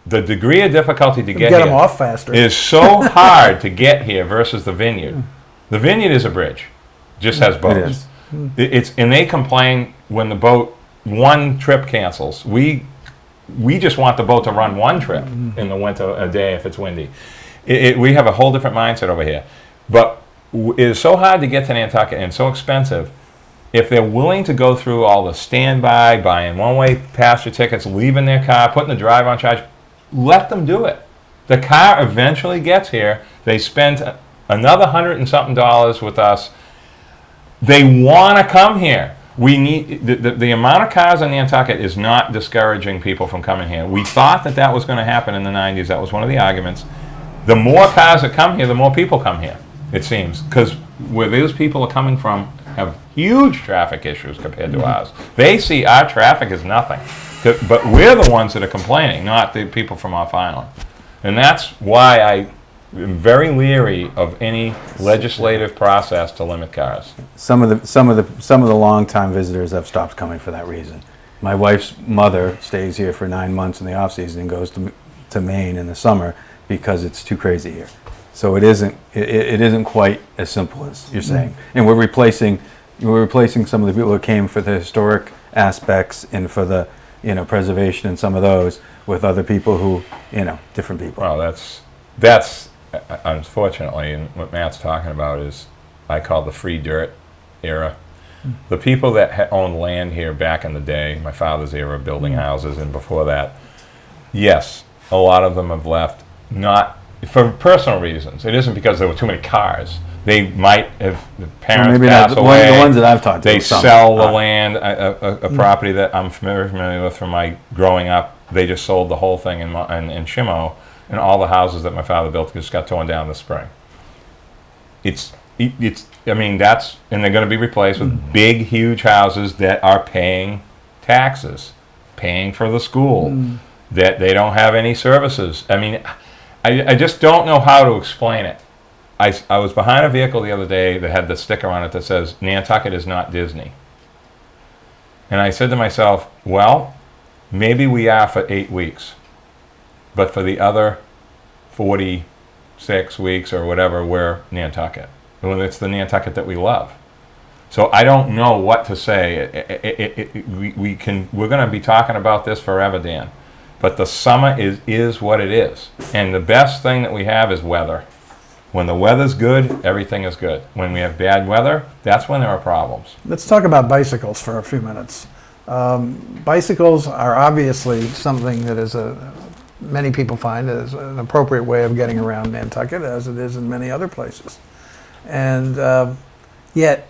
the degree of difficulty to get Get here them off faster. is so hard to get here versus the Vineyard. The Vineyard is a bridge, just has boats. It's and they complain when the boat one trip cancels. We just want the boat to run one trip in the winter a day if it's windy. We have a whole different mindset over here, but it is so hard to get to Nantucket and so expensive. If they're willing to go through all the standby, buying one-way passenger tickets, leaving their car, putting the driver on charge, let them do it. The car eventually gets here. They spend another $100 and something with us. They want to come here. We need the amount of cars in Nantucket is not discouraging people from coming here. We thought that was going to happen in the 90s. That was one of the arguments. The more cars that come here, the more people come here, it seems, because where those people are coming from have huge traffic issues compared to ours. They see our traffic as nothing, but we're the ones that are complaining, not the people from off island. And that's why I am very leery of any legislative process to limit cars. Some of the longtime visitors have stopped coming for that reason. My wife's mother stays here for 9 months in the off season and goes to Maine in the summer because it's too crazy here. So it isn't quite as simple as you're saying. And we're replacing some of the people who came for the historic aspects and for the preservation and some of those with other people who different people. Well, that's unfortunately, and what Matt's talking about is I call the free dirt era. The people that owned land here back in the day, my father's era, building houses, and before that, yes, a lot of them have left, not for personal reasons. It isn't because there were too many cars. They might have, the parents pass away. The ones that I've talked to. They sell the land, a property that I'm familiar with from my growing up. They just sold the whole thing in Chimo, and all the houses that my father built just got torn down this spring. I mean, and they're going to be replaced with big, huge houses that are paying taxes, paying for the school, that they don't have any services. I mean, I just don't know how to explain it. I was behind a vehicle the other day that had the sticker on it that says, Nantucket is not Disney. And I said to myself, well, maybe we are for 8 weeks. But for the other 46 weeks or whatever, we're Nantucket. Well, it's the Nantucket that we love. So I don't know what to say. We're going to be talking about this forever, Dan. But the summer is what it is. And the best thing that we have is weather. When the weather's good, everything is good. When we have bad weather, that's when there are problems. Let's talk about bicycles for a few minutes. Bicycles are obviously something that is many people find is an appropriate way of getting around Nantucket, as it is in many other places. And yet,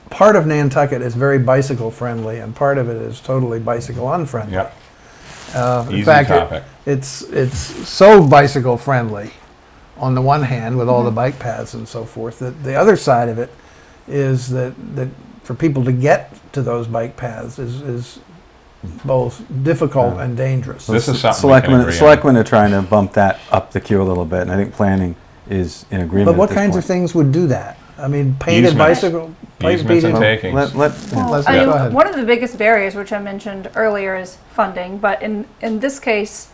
part of Nantucket is very bicycle friendly, and part of it is totally bicycle unfriendly. Yep. In fact, topic. It's so bicycle friendly on the one hand with all the bike paths and so forth, that the other side of it is that for people to get to those bike paths is both difficult and dangerous. This is something we can agree on. Selectmen are trying to bump that up the queue a little bit, and I think planning is in agreement. But what at this kinds point. of things would do that? I mean, painted Easements. bicycle... Easements and takings. Leslie, I go mean, ahead. one of the biggest barriers, which I mentioned earlier, is funding. But in this case,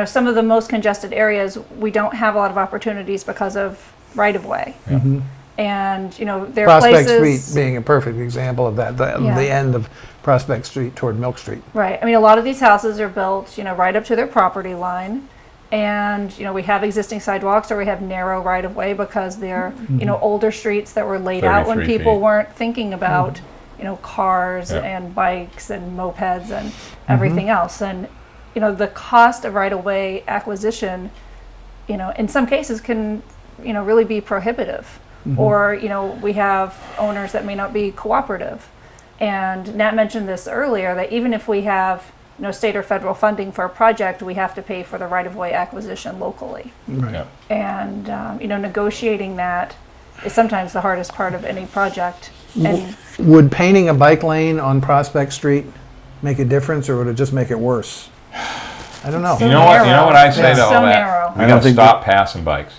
some of the most congested areas, we don't have a lot of opportunities because of right-of-way. Mm-hmm. And, there are Prospect places... Street being a perfect example of that, the end of Prospect Street toward Milk Street. Right. I mean, a lot of these houses are built, right up to their property line. And, we have existing sidewalks or we have narrow right-of-way because they're, older streets that were laid out when 33 people feet. weren't thinking about, cars and bikes and mopeds and everything else. And, the cost of right-of-way acquisition, in some cases can, really be prohibitive. Or, we have owners that may not be cooperative. And Nat mentioned this earlier, that even if we have state or federal funding for a project, we have to pay for the right-of-way acquisition locally. Right. Yeah. And, negotiating that is sometimes the hardest part of any project. And Would painting a bike lane on Prospect Street make a difference, or would it just make it worse? I don't know. So You know what narrow. I say It's to all so that? narrow. We got to stop passing bikes.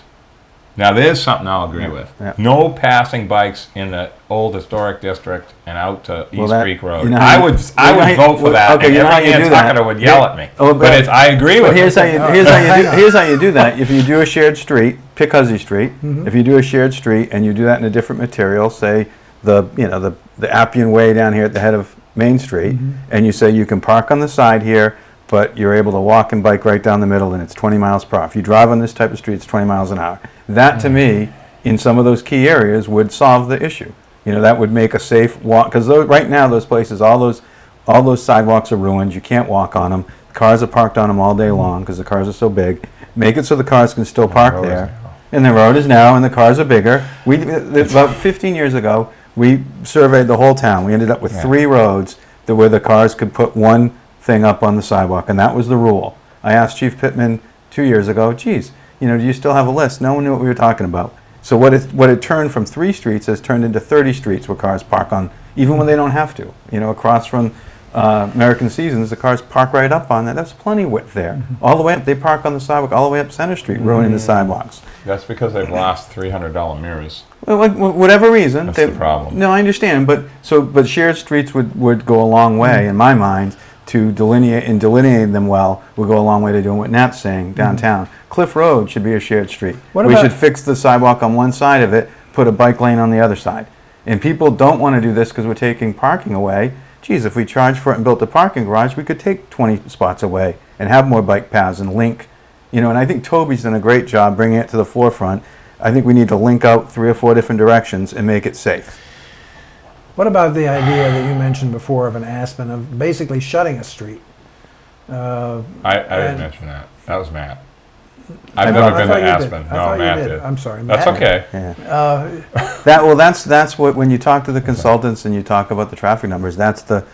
Now, there's something I'll agree with. yeah. No passing bikes in the old historic district and out to East that- Creek Road. you know I how would you- vote for that. okay, and you know how every you do that? Nantucketer would yell at me. Oh, but I agree with Here's it. here's how you do that. If you do a shared street, pick Huzzy Street. If you do a shared street and you do that in a different material, say the Appian Way down here at the head of Main Street, and you say you can park on the side here, but you're able to walk and bike right down the middle, and it's 20 miles per hour. If you drive on this type of street, it's 20 miles an hour. That, to me, in some of those key areas, would solve the issue. That would make a safe walk, because right now those places, all those sidewalks are ruined. You can't walk on them. Cars are parked on them all day long because the cars are so big. Make it so the cars can still park there. And the road is narrow and the cars are bigger. About 15 years ago, we surveyed the whole town. We ended up with 3 roads where the cars could put one thing up on the sidewalk, and that was the rule. I asked Chief Pittman 2 years ago, geez, do you still have a list? No one knew what we were talking about. So what it turned from 3 streets has turned into 30 streets where cars park on, even when they don't have to. Across from American Seasons, the cars park right up on that. There's plenty of width there. All the way up, they park on the sidewalk, all the way up Center Street, ruining the sidewalks. That's because they've lost $300 mirrors. Well, whatever reason. That's the problem. No, I understand, but shared streets would go a long way, in my mind, to delineate them well, would go a long way to doing what Nat's saying downtown. Cliff Road should be a shared street. We should fix the sidewalk on one side of it, put a bike lane on the other side. And people don't want to do this because we're taking parking away. Geez, if we charged for it and built a parking garage, we could take 20 spots away and have more bike paths and link. And I think Toby's done a great job bringing it to the forefront. I think we need to link out 3 or 4 different directions and make it safe. What about the idea that you mentioned before of an Aspen, of basically shutting a street? I didn't mention that. That was Matt. I've never been to Aspen. No, Matt did. I'm sorry. That's Matt. okay. Yeah. That's what, when you talk to the consultants and you talk about the traffic numbers, that's the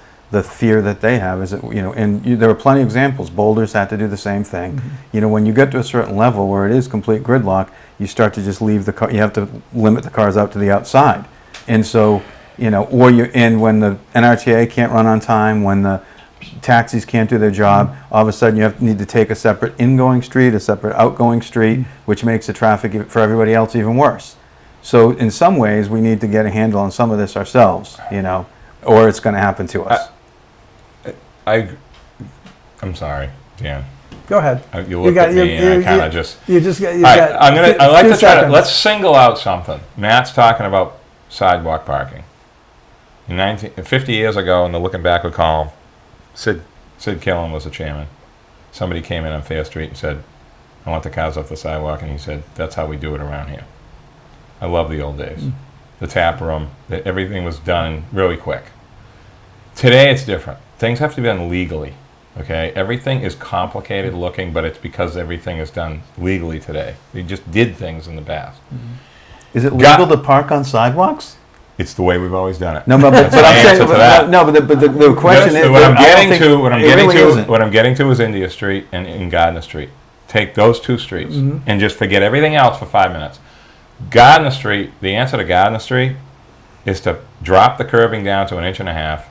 fear that they have, is that, there are plenty of examples. Boulders had to do the same thing. When you get to a certain level where it is complete gridlock, you start to just leave the car, you have to limit the cars out to the outside. And so, when the NRTA can't run on time, when the taxis can't do their job, all of a sudden you need to take a separate ingoing street, a separate outgoing street, which makes the traffic for everybody else even worse. So in some ways, we need to get a handle on some of this ourselves, or it's going to happen to us. I'm sorry, Dan. Go ahead. You looked at me and I kind of just... You just got... I'd like to try to... Let's single out something. Matt's talking about sidewalk parking. 50 years ago, in the Looking Backward column, Sid Killen was the chairman. Somebody came in on Fair Street and said, I want the cars off the sidewalk, and he said, that's how we do it around here. I love the old days. The tap room, everything was done really quick. Today it's different. Things have to be done legally, okay? Everything is complicated looking, but it's because everything is done legally today. We just did things in the past. Is it legal to park on sidewalks? It's the way we've always done it. No, but I'm saying, the question is, what I'm getting to is India Street and Gardner Street. Take those 2 streets and just forget everything else for 5 minutes. Gardner Street, the answer to Gardner Street is to drop the curbing down to 1.5 inches,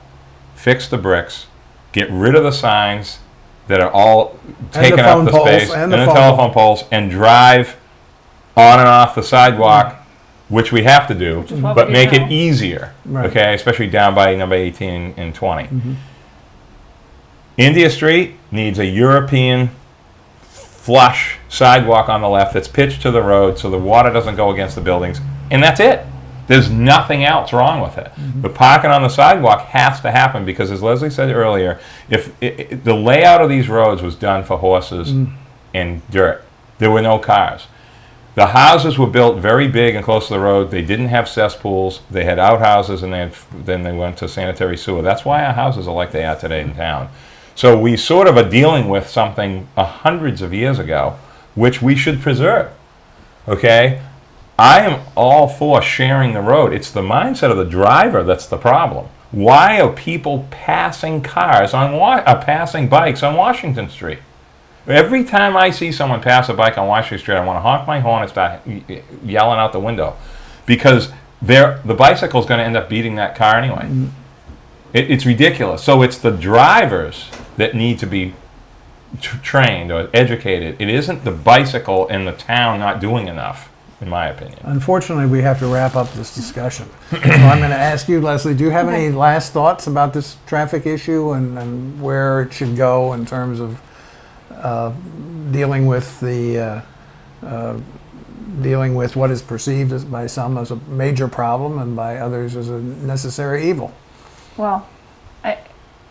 fix the bricks, get rid of the signs that are all taking up the space, and the telephone poles, and drive on and off the sidewalk, which we have to do, but make it easier, okay, especially down by number 18 and 20. India Street needs a European flush sidewalk on the left that's pitched to the road so the water doesn't go against the buildings, and that's it. There's nothing else wrong with it. The parking on the sidewalk has to happen because, as Leslie said earlier, if the layout of these roads was done for horses and dirt, there were no cars. The houses were built very big and close to the road. They didn't have cesspools. They had outhouses, and then they went to sanitary sewer. That's why our houses are like they are today in town. So we sort of are dealing with something hundreds of years ago, which we should preserve. Okay? I am all for sharing the road. It's the mindset of the driver that's the problem. Why are people passing cars on passing bikes on Washington Street? Every time I see someone pass a bike on Washington Street, I want to honk my horn and start yelling out the window, because the bicycle's going to end up beating that car anyway. It's ridiculous. So it's the drivers that need to be trained or educated. It isn't the bicycle and the town not doing enough. in my opinion. Unfortunately, we have to wrap up this discussion. So I'm going to ask you, Leslie, do you have any last thoughts about this traffic issue and where it should go in terms of dealing with what is perceived as by some as a major problem and by others as a necessary evil? Well,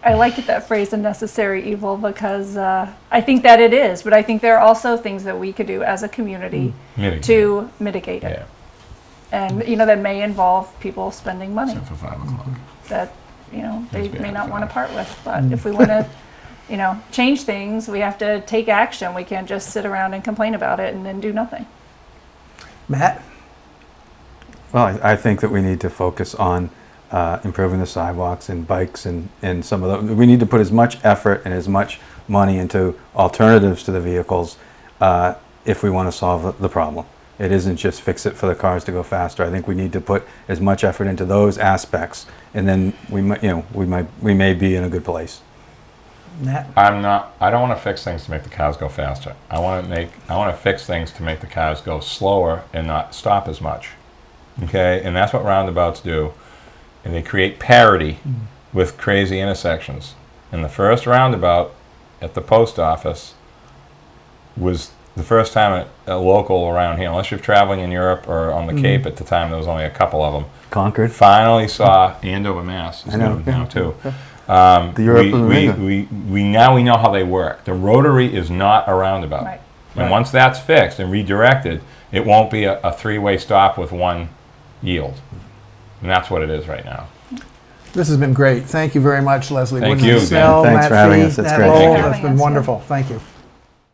I like that phrase, a necessary evil, because I think that it is, but I think there are also things that we could do as a community to mitigate it. Yeah. And, that may involve people spending money Except for 5 o'clock. that, they be may not after want to 5. part with. But if we want to, change things, we have to take action. We can't just sit around and complain about it and then do nothing. Matt? Well, I think that we need to focus on improving the sidewalks and bikes and some of the, we need to put as much effort and as much money into alternatives to the vehicles if we want to solve the problem. It isn't just fix it for the cars to go faster. I think we need to put as much effort into those aspects, and then we may be in a good place. Matt? I don't want to fix things to make the cars go faster. I want to fix things to make the cars go slower and not stop as much. Okay? And that's what roundabouts do. And they create parity with crazy intersections. And the first roundabout at the post office was the first time a local around here, unless you're traveling in Europe or on the Cape at the time, there was only a couple of them. Concord. Finally saw Andover, Mass. I know. Now too. The Europe we now know how they work. The rotary is not a roundabout. Right. And once that's fixed and redirected, it won't be a three-way stop with one yield. And that's what it is right now. This has been great. Thank you very much, Leslie. Thank Woodman you, Dan. Snell, Thanks Matt for having Fee, us. That's Nat great. Lowell. Thank you. That's been wonderful. Thank you.